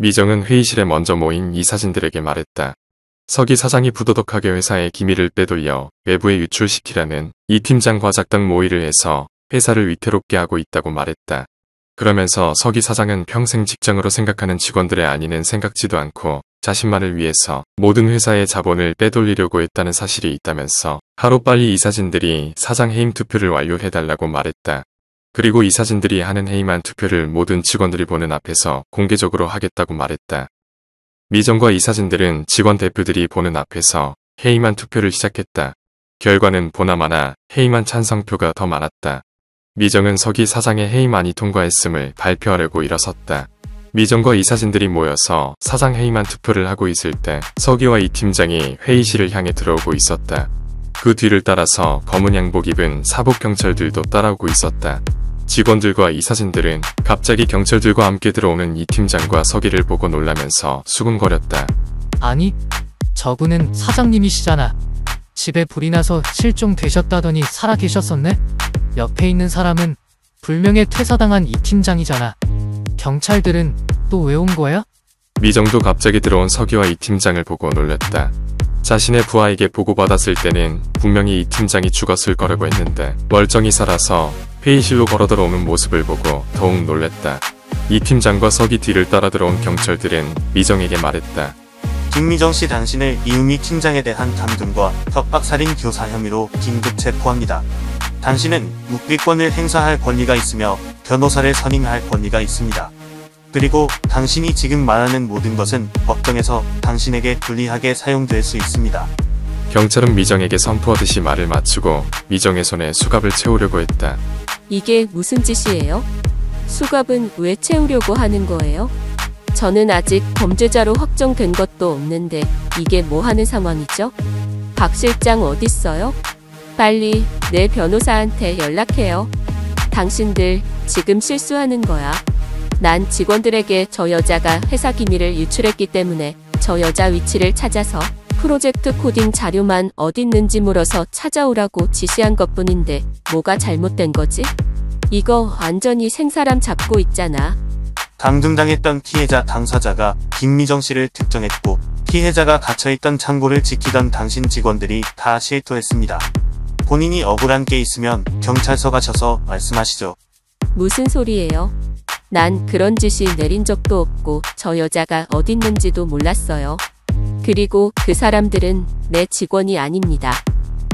미정은 회의실에 먼저 모인 이사진들에게 말했다. 서기 사장이 부도덕하게 회사의 기밀을 빼돌려 외부에 유출시키려는 이 팀장과 작당 모의를 해서 회사를 위태롭게 하고 있다고 말했다. 그러면서 서기 사장은 평생 직장으로 생각하는 직원들의 안위는 생각지도 않고 자신만을 위해서 모든 회사의 자본을 빼돌리려고 했다는 사실이 있다면서 하루빨리 이사진들이 사장 해임 투표를 완료해달라고 말했다. 그리고 이사진들이 하는 해임안 투표를 모든 직원들이 보는 앞에서 공개적으로 하겠다고 말했다. 미정과 이사진들은 직원 대표들이 보는 앞에서 해임안 투표를 시작했다. 결과는 보나마나 해임안 찬성표가 더 많았다. 미정은 서기 사장의 해임안이 통과했음을 발표하려고 일어섰다. 미정과 이사진들이 모여서 사장 해임안 투표를 하고 있을 때 서기와 이 팀장이 회의실을 향해 들어오고 있었다. 그 뒤를 따라서 검은 양복 입은 사복 경찰들도 따라오고 있었다. 직원들과 이사진들은 갑자기 경찰들과 함께 들어오는 이 팀장과 서기를 보고 놀라면서 수군거렸다. 아니, 저분은 사장님이시잖아. 집에 불이 나서 실종되셨다더니 살아계셨었네? 옆에 있는 사람은 불명예 퇴사당한 이 팀장이잖아. 경찰들은 또 왜 온 거야? 미정도 갑자기 들어온 서기와 이 팀장을 보고 놀랐다. 자신의 부하에게 보고받았을 때는 분명히 이 팀장이 죽었을 거라고 했는데 멀쩡히 살아서 회의실로 걸어 들어오는 모습을 보고 더욱 놀랐다. 이 팀장과 서기 뒤를 따라 들어온 경찰들은 미정에게 말했다. 김미정 씨 당신을 이은미 팀장에 대한 감금과 협박살인 교사 혐의로 긴급 체포합니다. 당신은 묵비권을 행사할 권리가 있으며 변호사를 선임할 권리가 있습니다. 그리고 당신이 지금 말하는 모든 것은 법정에서 당신에게 불리하게 사용될 수 있습니다. 경찰은 미정에게 선포하듯이 말을 마치고 미정의 손에 수갑을 채우려고 했다. 이게 무슨 짓이에요? 수갑은 왜 채우려고 하는 거예요? 저는 아직 범죄자로 확정된 것도 없는데 이게 뭐 하는 상황이죠? 박 실장 어딨어요? 빨리 내 변호사한테 연락해요. 당신들 지금 실수하는 거야. 난 직원들에게 저 여자가 회사 기밀을 유출했기 때문에 저 여자 위치를 찾아서 프로젝트 코딩 자료만 어딨는지 물어서 찾아오라고 지시한 것뿐인데 뭐가 잘못된 거지? 이거 완전히 생사람 잡고 있잖아. 감금당했던 피해자 당사자가 김미정 씨를 특정했고 피해자가 갇혀있던 창고를 지키던 당신 직원들이 다 실토했습니다. 본인이 억울한 게 있으면 경찰서 가셔서 말씀하시죠. 무슨 소리예요? 난 그런 지시 내린 적도 없고 저 여자가 어딨는지도 몰랐어요. 그리고 그 사람들은 내 직원이 아닙니다.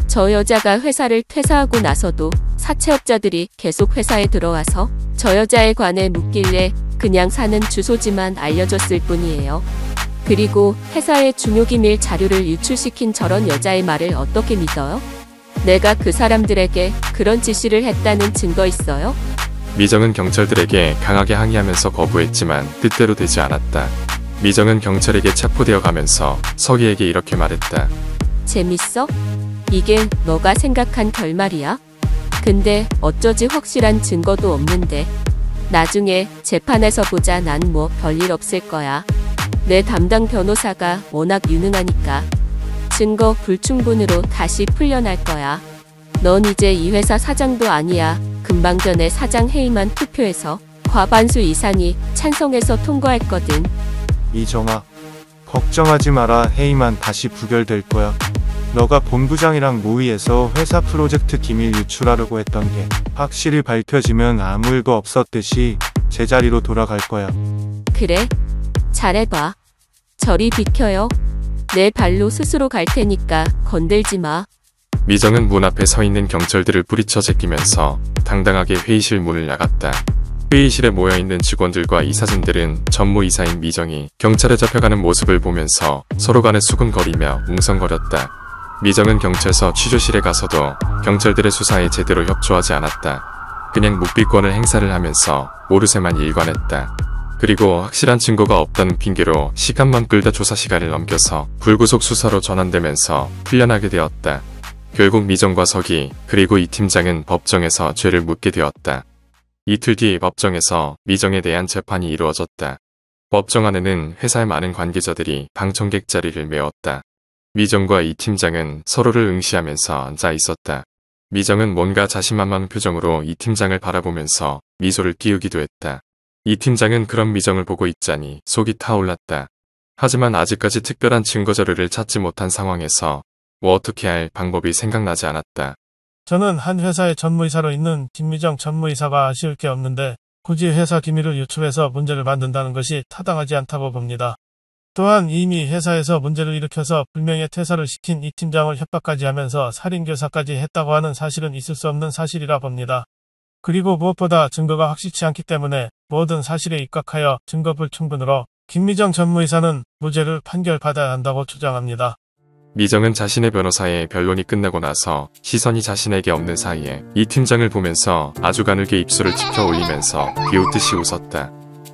저 여자가 회사를 퇴사하고 나서도 사채업자들이 계속 회사에 들어와서 저 여자에 관해 묻길래 그냥 사는 주소지만 알려줬을 뿐이에요. 그리고 회사의 중요기밀 자료를 유출시킨 저런 여자의 말을 어떻게 믿어요? 내가 그 사람들에게 그런 지시를 했다는 증거 있어요? 미정은 경찰들에게 강하게 항의하면서 거부했지만 뜻대로 되지 않았다. 미정은 경찰에게 체포되어 가면서 서기에게 이렇게 말했다. 재밌어? 이게 너가 생각한 결말이야? 근데 어쩌지 확실한 증거도 없는데. 나중에 재판에서 보자. 난 뭐 별일 없을 거야. 내 담당 변호사가 워낙 유능하니까. 증거 불충분으로 다시 풀려날 거야. 넌 이제 이 회사 사장도 아니야. 금방 전에 사장 해임안 투표에서 과반수 이상이 찬성해서 통과했거든. 미정아, 걱정하지 마라. 해임안 다시 부결될 거야. 너가 본부장이랑 모의해서 회사 프로젝트 기밀 유출하려고 했던 게 확실히 밝혀지면 아무 일도 없었듯이 제자리로 돌아갈 거야. 그래? 잘해봐. 저리 비켜요. 내 발로 스스로 갈 테니까 건들지 마. 미정은 문 앞에 서 있는 경찰들을 뿌리쳐 제끼면서 당당하게 회의실 문을 나갔다. 회의실에 모여있는 직원들과 이사진들은 전무이사인 미정이 경찰에 잡혀가는 모습을 보면서 서로 간에 수근거리며 웅성거렸다. 미정은 경찰서 취조실에 가서도 경찰들의 수사에 제대로 협조하지 않았다. 그냥 묵비권을 행사를 하면서 오르세만 일관했다. 그리고 확실한 증거가 없다는 핑계로 시간만 끌다 조사 시간을 넘겨서 불구속 수사로 전환되면서 풀려나게 되었다. 결국 미정과 서기 그리고 이 팀장은 법정에서 죄를 묻게 되었다. 이틀 뒤 법정에서 미정에 대한 재판이 이루어졌다. 법정 안에는 회사의 많은 관계자들이 방청객 자리를 메웠다. 미정과 이 팀장은 서로를 응시하면서 앉아 있었다. 미정은 뭔가 자신만만한 표정으로 이 팀장을 바라보면서 미소를 띄우기도 했다. 이 팀장은 그런 미정을 보고 있자니 속이 타올랐다. 하지만 아직까지 특별한 증거 자료를 찾지 못한 상황에서 뭐 어떻게 할 방법이 생각나지 않았다. 저는 한 회사의 전무이사로 있는 김미정 전무이사가 아쉬울 게 없는데 굳이 회사 기밀을 유출해서 문제를 만든다는 것이 타당하지 않다고 봅니다. 또한 이미 회사에서 문제를 일으켜서 불명예 퇴사를 시킨 이 팀장을 협박까지 하면서 살인교사까지 했다고 하는 사실은 있을 수 없는 사실이라 봅니다. 그리고 무엇보다 증거가 확실치 않기 때문에 모든 사실에 입각하여 증거 불충분으로 김미정 전무이사는 무죄를 판결받아야 한다고 주장합니다. 미정은 자신의 변호사의 변론이 끝나고 나서 시선이 자신에게 없는 사이에 이 팀장을 보면서 아주 가늘게 입술을 치켜 올리면서 비웃듯이 웃었다.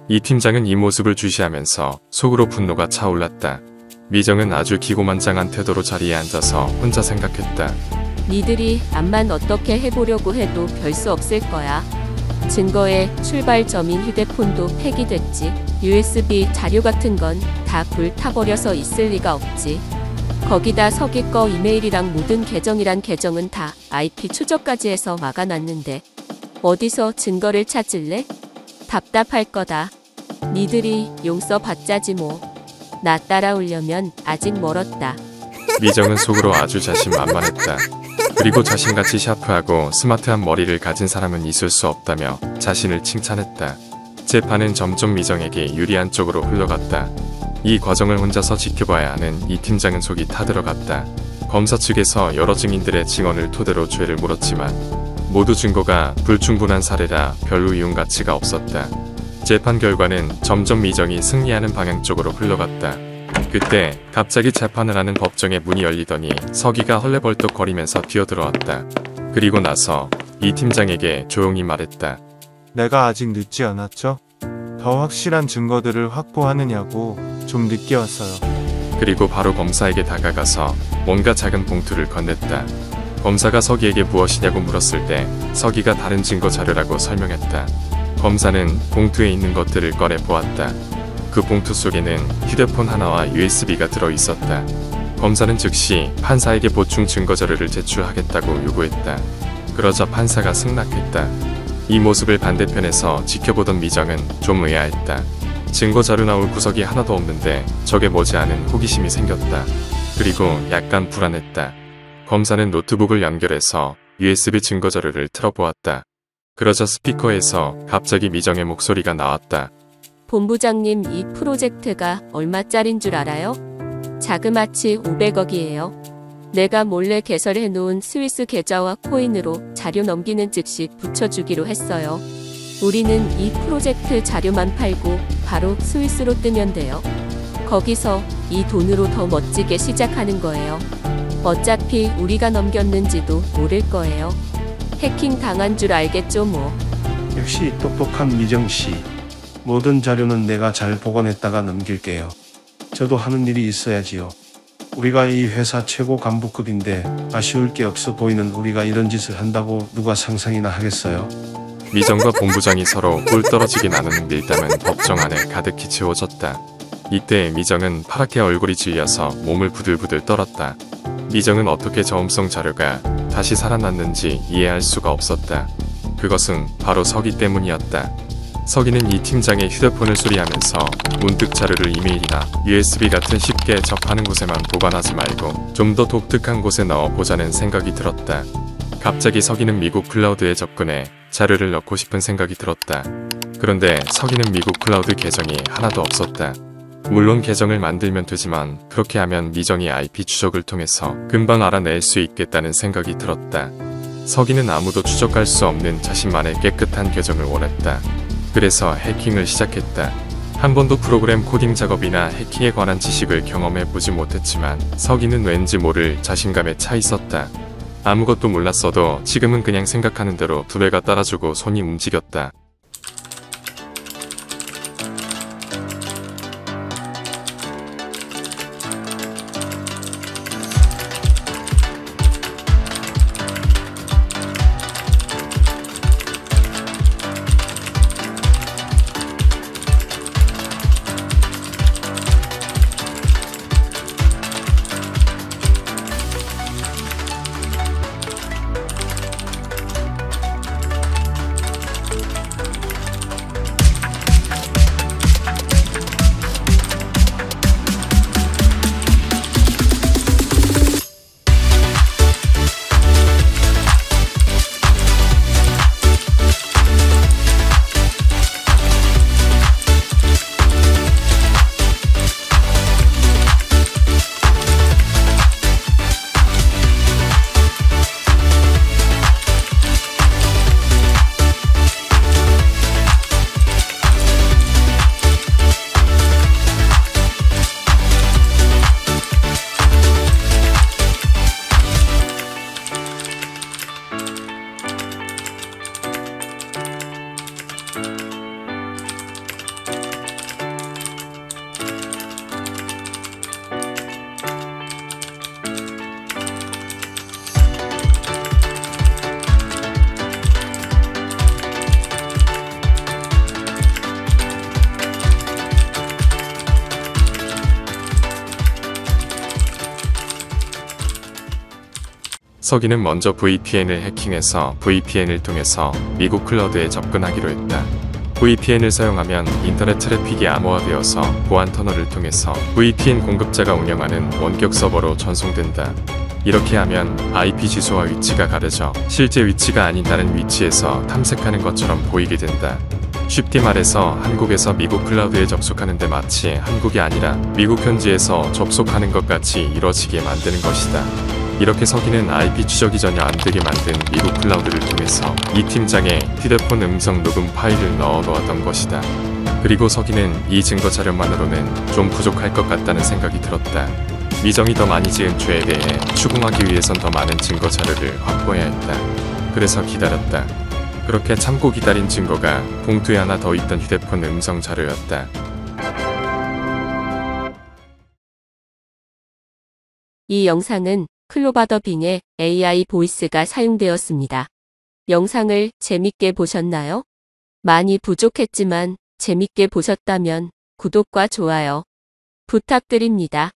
이 팀장은 이 모습을 주시하면서 속으로 분노가 차올랐다. 미정은 아주 기고만장한 태도로 자리에 앉아서 혼자 생각했다. 니들이 암만 어떻게 해보려고 해도 별 수 없을 거야. 증거의 출발점인 휴대폰도 폐기됐지. USB 자료 같은 건 다 불타버려서 있을 리가 없지. 거기다 서기 거 이메일이랑 모든 계정이란 계정은 다 IP 추적까지 해서 막아놨는데 어디서 증거를 찾을래? 답답할 거다. 니들이 용서 받자지 뭐. 나 따라오려면 아직 멀었다. 미정은 속으로 아주 자신만만했다. 그리고 자신같이 샤프하고 스마트한 머리를 가진 사람은 있을 수 없다며 자신을 칭찬했다. 재판은 점점 미정에게 유리한 쪽으로 흘러갔다. 이 과정을 혼자서 지켜봐야 하는 이 팀장은 속이 타들어갔다. 검사 측에서 여러 증인들의 증언을 토대로 죄를 물었지만 모두 증거가 불충분한 사례라 별로 이용 가치가 없었다. 재판 결과는 점점 미정이 승리하는 방향 쪽으로 흘러갔다. 그때 갑자기 재판을 하는 법정의 문이 열리더니 서기가 헐레벌떡거리면서 뛰어들어왔다. 그리고 나서 이 팀장에게 조용히 말했다. 내가 아직 늦지 않았죠? 더 확실한 증거들을 확보하느냐고 좀 늦게 왔어요. 그리고 바로 검사에게 다가가서 뭔가 작은 봉투를 건넸다. 검사가 서기에게 무엇이냐고 물었을 때 서기가 다른 증거 자료라고 설명했다. 검사는 봉투에 있는 것들을 꺼내 보았다. 그 봉투 속에는 휴대폰 하나와 USB가 들어있었다. 검사는 즉시 판사에게 보충 증거 자료를 제출하겠다고 요구했다. 그러자 판사가 승낙했다. 이 모습을 반대편에서 지켜보던 미정은 좀 의아했다. 증거 자료 나올 구석이 하나도 없는데 저게 뭐지 하는 호기심이 생겼다. 그리고 약간 불안했다. 검사는 노트북을 연결해서 USB 증거 자료를 틀어보았다. 그러자 스피커에서 갑자기 미정의 목소리가 나왔다. 본부장님, 이 프로젝트가 얼마짜린 줄 알아요? 자그마치 500억이에요. 내가 몰래 개설해 놓은 스위스 계좌와 코인으로 자료 넘기는 즉시 붙여주기로 했어요. 우리는 이 프로젝트 자료만 팔고 바로 스위스로 뜨면 돼요. 거기서 이 돈으로 더 멋지게 시작하는 거예요. 어차피 우리가 넘겼는지도 모를 거예요. 해킹 당한 줄 알겠죠 뭐. 역시 똑똑한 미정씨. 모든 자료는 내가 잘 보관했다가 넘길게요. 저도 하는 일이 있어야지요. 우리가 이 회사 최고 간부급인데 아쉬울 게 없어 보이는 우리가 이런 짓을 한다고 누가 상상이나 하겠어요? 미정과 본부장이 서로 꿀 떨어지게 나누는 밀담은 법정 안에 가득히 채워졌다. 이때 미정은 파랗게 얼굴이 질려서 몸을 부들부들 떨었다. 미정은 어떻게 저음성 자료가 다시 살아났는지 이해할 수가 없었다. 그것은 바로 서기 때문이었다. 서기는 이 팀장의 휴대폰을 수리하면서 문득 자료를 이메일이나 USB 같은 쉽게 접하는 곳에만 보관하지 말고 좀 더 독특한 곳에 넣어 보자는 생각이 들었다. 갑자기 서기는 미국 클라우드에 접근해 자료를 넣고 싶은 생각이 들었다. 그런데 서기는 미국 클라우드 계정이 하나도 없었다. 물론 계정을 만들면 되지만 그렇게 하면 미정이 IP 추적을 통해서 금방 알아낼 수 있겠다는 생각이 들었다. 서기는 아무도 추적할 수 없는 자신만의 깨끗한 계정을 원했다. 그래서 해킹을 시작했다. 한 번도 프로그램 코딩 작업이나 해킹에 관한 지식을 경험해보지 못했지만 서기는 왠지 모를 자신감에 차 있었다. 아무것도 몰랐어도 지금은 그냥 생각하는 대로 두 배가 따라주고 손이 움직였다. 서기는 먼저 VPN을 해킹해서 VPN을 통해서 미국 클라우드에 접근하기로 했다. VPN을 사용하면 인터넷 트래픽이 암호화되어서 보안 터널을 통해서 VPN 공급자가 운영하는 원격 서버로 전송된다. 이렇게 하면 IP 주소와 위치가 가려져 실제 위치가 아닌 다른 위치에서 탐색하는 것처럼 보이게 된다. 쉽게 말해서 한국에서 미국 클라우드에 접속하는데 마치 한국이 아니라 미국 현지에서 접속하는 것 같이 이뤄지게 만드는 것이다. 이렇게 서기는 IP 추적이 전혀 안되게 만든 미국 클라우드를 통해서 이 팀장의 휴대폰 음성 녹음 파일을 넣어 놓았던 것이다. 그리고 서기는 이 증거 자료만으로는 좀 부족할 것 같다는 생각이 들었다. 미정이 더 많이 지은 죄에 대해 추궁하기 위해선 더 많은 증거 자료를 확보해야 했다. 그래서 기다렸다. 그렇게 참고 기다린 증거가 봉투에 하나 더 있던 휴대폰 음성 자료였다. 이 영상은 클로바더 빙의 AI 보이스가 사용되었습니다. 영상을 재밌게 보셨나요? 많이 부족했지만 재밌게 보셨다면 구독과 좋아요 부탁드립니다.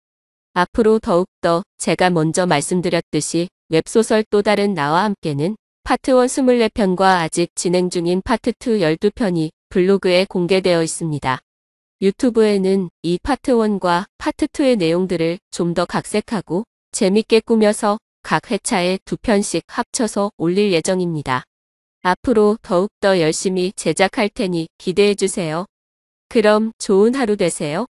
앞으로 더욱더 제가 먼저 말씀드렸듯이 웹소설 또 다른 나와 함께는 파트 1 24편과 아직 진행 중인 파트 2 12편이 블로그에 공개되어 있습니다. 유튜브에는 이 파트 1과 파트 2의 내용들을 좀 더 각색하고 재밌게 꾸며서 각 회차에 2편씩 합쳐서 올릴 예정입니다. 앞으로 더욱더 열심히 제작할 테니 기대해주세요. 그럼 좋은 하루 되세요.